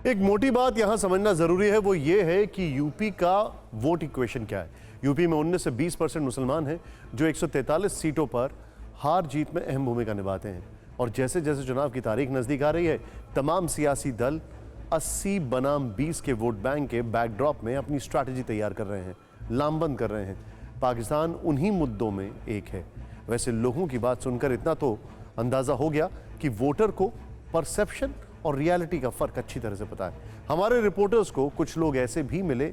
एक मोटी बात यहां समझना जरूरी है, वो ये है कि यूपी का वोट इक्वेशन क्या है। यूपी में 19 से 20% मुसलमान हैं जो 143 सीटों पर हार जीत में अहम भूमिका निभाते हैं। और जैसे जैसे चुनाव की तारीख नजदीक आ रही है, तमाम सियासी दल 80 बनाम 20 के वोट बैंक के बैकड्रॉप में अपनी स्ट्रैटेजी तैयार कर रहे हैं, लामबंद कर रहे हैं। पाकिस्तान उन्हीं मुद्दों में एक है। वैसे लोगों की बात सुनकर इतना तो अंदाजा हो गया कि वोटर को परसेप्शन और रियलिटी का फर्क अच्छी तरह से पता है। हमारे रिपोर्टर्स को कुछ लोग ऐसे भी मिले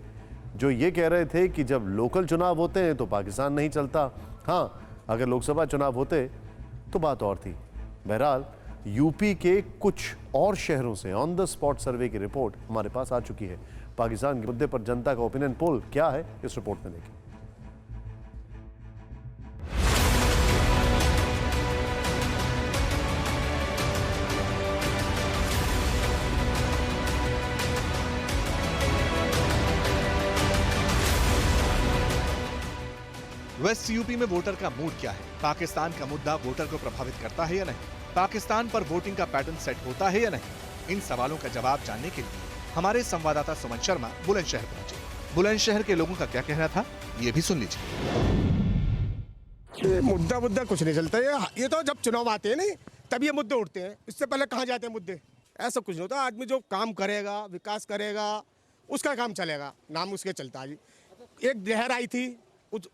जो ये कह रहे थे कि जब लोकल चुनाव होते हैं तो पाकिस्तान नहीं चलता, हाँ अगर लोकसभा चुनाव होते तो बात और थी। बहरहाल यूपी के कुछ और शहरों से ऑन द स्पॉट सर्वे की रिपोर्ट हमारे पास आ चुकी है। पाकिस्तान के मुद्दे पर जनता का ओपिनियन पोल क्या है, इस रिपोर्ट में देखें। वेस्ट यूपी में वोटर का मूड क्या है? पाकिस्तान का मुद्दा वोटर को प्रभावित करता है या नहीं? पाकिस्तान पर वोटिंग का पैटर्न सेट होता है या नहीं? इन सवालों का जवाब जानने के लिए हमारे संवाददाता सुमन शर्मा बुलंदशहर पहुंचे। बुलंदशहर के लोगों का क्या कहना था, ये भी सुन लीजिए। मुद्दा कुछ नहीं चलता है। ये तो जब चुनाव आते हैं नहीं तब ये मुद्दे उठते हैं। इससे पहले कहाँ जाते हैं मुद्दे? ऐसा कुछ नहीं होता। आदमी जो काम करेगा, विकास करेगा, उसका काम चलेगा, नाम उसके चलता है। एक लहर आई थी,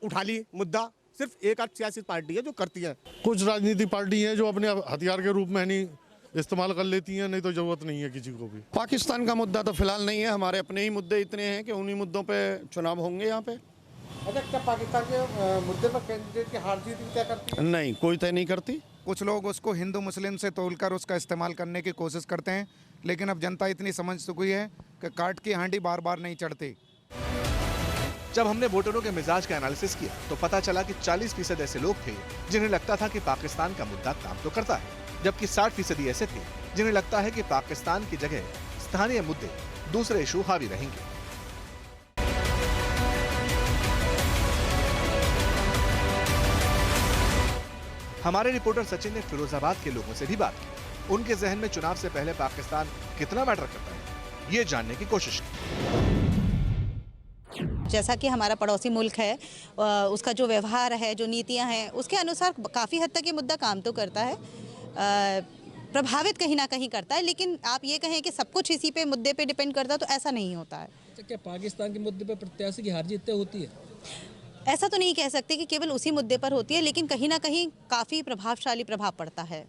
उठा ली मुद्दा। सिर्फ एक आध सियासी पार्टी है जो करती है। कुछ राजनीतिक पार्टी है जो अपने हथियार के रूप में नहीं इस्तेमाल कर लेती हैं, नहीं तो जरूरत नहीं है किसी को भी। पाकिस्तान का मुद्दा तो फिलहाल नहीं है। हमारे अपने ही मुद्दे इतने हैं कि उन्हीं मुद्दों पे चुनाव होंगे यहाँ पे। अच्छा, क्या पाकिस्तान के मुद्दे पर कैंडिडेट की हार जीत तय करती है? नहीं, कोई तय नहीं करती। कुछ लोग उसको हिंदू मुस्लिम से तोलकर उसका इस्तेमाल करने की कोशिश करते हैं, लेकिन अब जनता इतनी समझ चुकी है कि काट की हांडी बार बार नहीं चढ़ती। जब हमने वोटरों के मिजाज का एनालिसिस किया तो पता चला कि 40% ऐसे लोग थे जिन्हें लगता था कि पाकिस्तान का मुद्दा काम तो करता है, जबकि 60% ऐसे थे जिन्हें लगता है कि पाकिस्तान की जगह स्थानीय मुद्दे, दूसरे इशू हावी रहेंगे। हमारे रिपोर्टर सचिन ने फिरोजाबाद के लोगों से भी बात की। उनके जहन में चुनाव से पहले पाकिस्तान कितना मैटर करता है, ये जानने की कोशिश की। जैसा कि हमारा पड़ोसी मुल्क है, उसका जो व्यवहार है, जो नीतियां हैं, उसके अनुसार काफ़ी हद तक ये मुद्दा काम तो करता है, प्रभावित कहीं ना कहीं करता है। लेकिन आप ये कहें कि सब कुछ इसी पे मुद्दे पे डिपेंड करता है तो ऐसा नहीं होता है। अच्छा, क्या पाकिस्तान के मुद्दे पे प्रत्याशी की हार जीत तय होती है? ऐसा तो नहीं कह सकते कि केवल उसी मुद्दे पर होती है, लेकिन कहीं ना कहीं काफ़ी प्रभावशाली प्रभाव पड़ता है।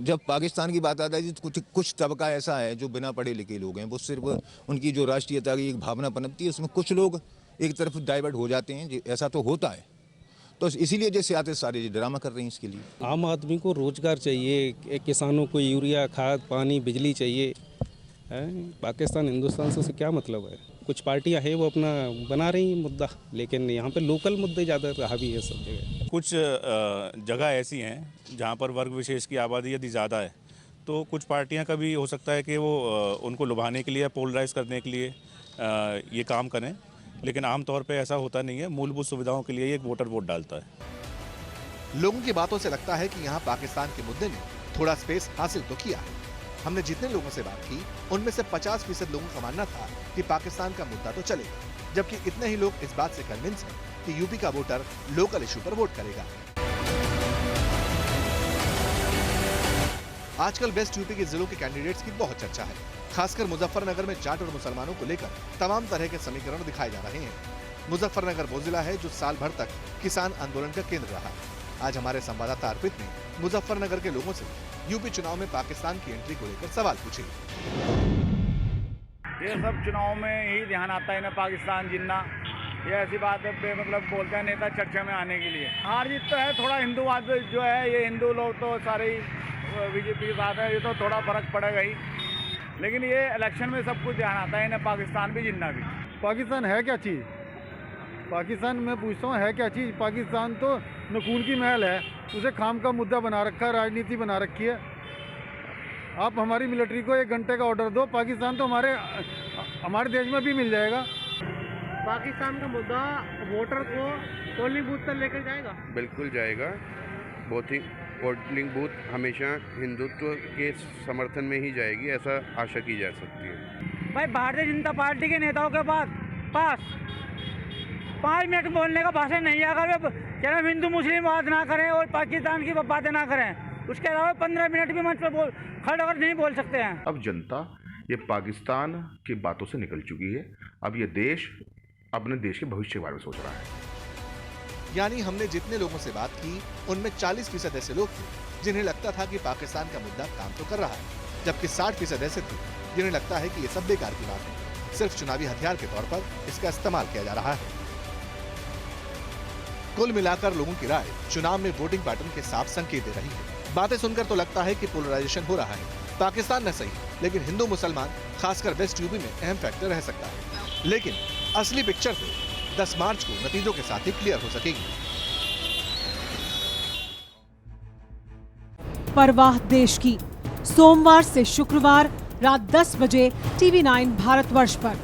जब पाकिस्तान की बात आता है तो कुछ तबका ऐसा है जो बिना पढ़े लिखे लोग हैं, वो सिर्फ उनकी जो राष्ट्रीयता की एक भावना पनपती है, उसमें कुछ लोग एक तरफ डाइवर्ट हो जाते हैं। ऐसा तो होता है, तो इसीलिए जैसे आते सारे ड्रामा कर रहे हैं इसके लिए। आम आदमी को रोजगार चाहिए, किसानों को यूरिया, खाद, पानी, बिजली चाहिए। पाकिस्तान हिंदुस्तान से क्या मतलब है? कुछ पार्टियां हैं वो अपना बना रही मुद्दा, लेकिन यहाँ पे लोकल मुद्दे ज़्यादा हावी है सब जगह। कुछ जगह ऐसी हैं जहाँ पर वर्ग विशेष की आबादी यदि ज़्यादा है तो कुछ पार्टियां का भी हो सकता है कि वो उनको लुभाने के लिए, पोलराइज करने के लिए ये काम करें, लेकिन आमतौर पे ऐसा होता नहीं है। मूलभूत सुविधाओं के लिए एक वोटर वोट डालता है। लोगों की बातों से लगता है कि यहाँ पाकिस्तान के मुद्दे ने थोड़ा स्पेस हासिल तो किया है। हमने जितने लोगों से बात की उनमें से 50% लोगों का मानना था कि पाकिस्तान का मुद्दा तो चलेगा, जबकि इतने ही लोग इस बात से कन्विंस हैं कि यूपी का वोटर लोकल इशू पर वोट करेगा। आजकल वेस्ट यूपी के जिलों के कैंडिडेट्स की बहुत चर्चा है। खासकर मुजफ्फरनगर में जाट और मुसलमानों को लेकर तमाम तरह के समीकरण दिखाए जा रहे हैं। मुजफ्फरनगर वो जिला है जो साल भर तक किसान आंदोलन का केंद्र रहा। आज हमारे संवाददाता अर्पित ने मुजफ्फरनगर के लोगों से यूपी चुनाव में पाकिस्तान की एंट्री को लेकर सवाल पूछे। ये सब चुनाव में यही ध्यान आता है ना, पाकिस्तान जितना ये ऐसी बात है, मतलब बोलते हैं नेता चर्चा में आने के लिए। हार जीत तो है, थोड़ा हिंदूवाद जो है, ये हिंदू लोग तो सारे ही बीजेपी के साथ है, ये तो थोड़ा फर्क पड़ेगा ही। लेकिन ये इलेक्शन में सब कुछ ध्यान आता है ना, पाकिस्तान भी जितना भी। पाकिस्तान है क्या चीज़? पाकिस्तान मैं पूछता हूँ है क्या चीज़? पाकिस्तान तो नखून की महल है, उसे खाम का मुद्दा बना रखा है, राजनीति बना रखी है। आप हमारी मिलिट्री को 1 घंटे का ऑर्डर दो, पाकिस्तान तो हमारे देश में भी मिल जाएगा। पाकिस्तान का मुद्दा वोटर को पोलिंग बूथ तक लेकर जाएगा? बिल्कुल जाएगा। पोलिंग बूथ हमेशा हिंदुत्व के समर्थन में ही जाएगी, ऐसा आशा की जा सकती है। भाई भारतीय जनता पार्टी के नेताओं के पास 5 मिनट बोलने का भाषण नहीं है। अगर वे क्या हिंदू मुस्लिम बात ना करें और पाकिस्तान की बातें ना करें, उसके अलावा 15 मिनट भी मंच पर खड़े होकर नहीं बोल सकते हैं। अब जनता ये पाकिस्तान की बातों से निकल चुकी है। अब ये देश अपने देश के भविष्य के बारे में सोच रहा है। यानी हमने जितने लोगों से बात की उनमें 40% ऐसे लोग थे जिन्हें लगता था कि पाकिस्तान का मुद्दा काम तो कर रहा है, जबकि 60% ऐसे थे जिन्हें लगता है कि ये सब बेकार की बात है, सिर्फ चुनावी हथियार के तौर पर इसका इस्तेमाल किया जा रहा है। कुल मिलाकर लोगों की राय चुनाव में वोटिंग पैटर्न के साफ संकेत दे रही है। बातें सुनकर तो लगता है कि पोलराइजेशन हो रहा है। पाकिस्तान न सही, लेकिन हिंदू मुसलमान खासकर वेस्ट यूपी में अहम फैक्टर रह सकता है। लेकिन असली पिक्चर तो 10 मार्च को नतीजों के साथ ही क्लियर हो सकेगी। परवाह देश की, सोमवार से शुक्रवार रात 10 बजे TV9 भारतवर्ष पर।